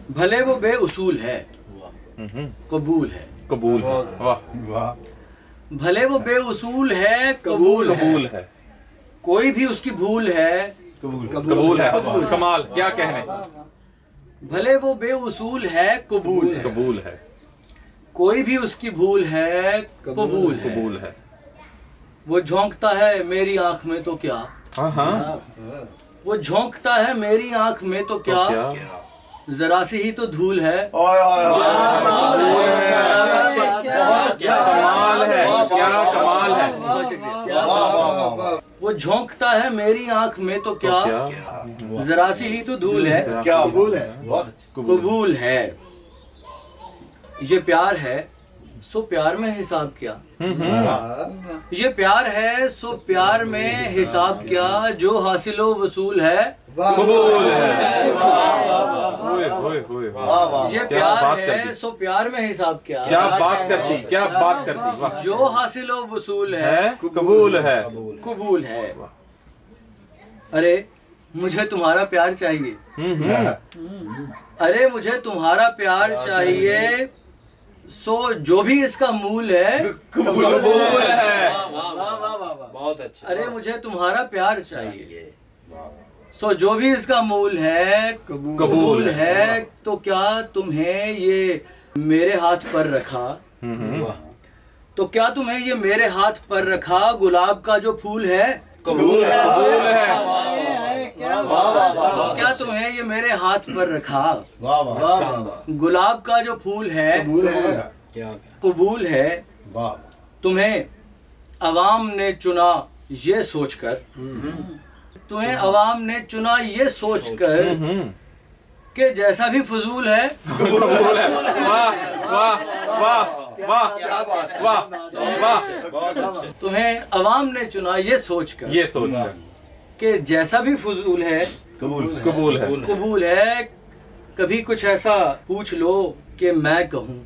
भले वो बेउसूल है, कबूल है। कबूल है। वाह वाह। भले वो बेउसूल है, कबूल कबूल है। कोई भी उसकी भूल है, कबूल है। कमाल, क्या कहने। भले वो बेउसूल है, कबूल है। कबूल है। कोई भी उसकी भूल है, कबूल है। कबूल है। वो झोंकता है मेरी आंख में तो क्या, हाँ हाँ। वो झोंकता है मेरी आंख में तो क्या, जरा सी ही तो धूल है। ओए ओए ओए। कमाल है, क्या कमाल है। बहुत शुक्रिया। वो झोंकता है मेरी आंख में तो क्या, जरा सी ही तो धूल है। क्या कबूल है। बहुत अच्छा। कबूल है। ये प्यार है सो प्यार में हिसाब क्या, ये प्यार है सो प्यार में हिसाब क्या, जो हासिलो वसूल है कबूल है। ओए ओए ओए। ये क्या प्यार बात है करती। सो प्यार में हिसाब क्या, क्या बात करती, क्या बात करती। वाह। जो हासिलो वसूल है है कबूल है। कबूल है। अरे मुझे तुम्हारा प्यार चाहिए, अरे मुझे तुम्हारा प्यार चाहिए, सो जो भी इसका मूल है कबूल है। बहुत अच्छा। अरे मुझे तुम्हारा प्यार चाहिए, सो जो भी इसका मूल है कबूल है। तो क्या तुम्हें ये मेरे हाथ पर रखा, तो क्या तुम्हें ये मेरे हाथ पर रखा, गुलाब का जो फूल है कबूल है। कबूल है। तो क्या तुम्हें ये मेरे हाथ पर रखा, वाह वाह। गुलाब का जो फूल है कबूल है। क्या कबूल है। वाह। तुम्हें अवाम ने चुना ये सोचकर, तुम्हें अवाम ने चुना ये सोचकर कि जैसा भी फजूल है कबूल है। वाह वाह वाह वाह वाह वाह। तुम्हें अवाम ने चुना ये सोचकर ये सोच कर कि जैसा भी फजूल है कबूल कबूल है। कबूल है। कभी कुछ ऐसा पूछ लो कि मैं कहूँ,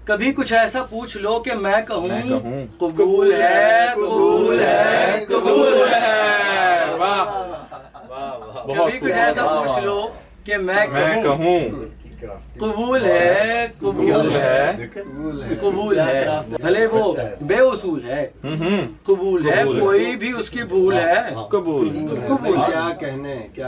कभी कुछ ऐसा पूछ लो कि मैं कहूँ, कबूल है कबूल है कबूल है। वाह। बहुत कभी कुछ ऐसा पूछ लो कि मैं कहूँ, कबूल है कबूल है कबूल है। भले वो बेउसूल है, कबूल है। कोई भी उसकी भूल है, कबूल। कबूल है। क्या कहने क्या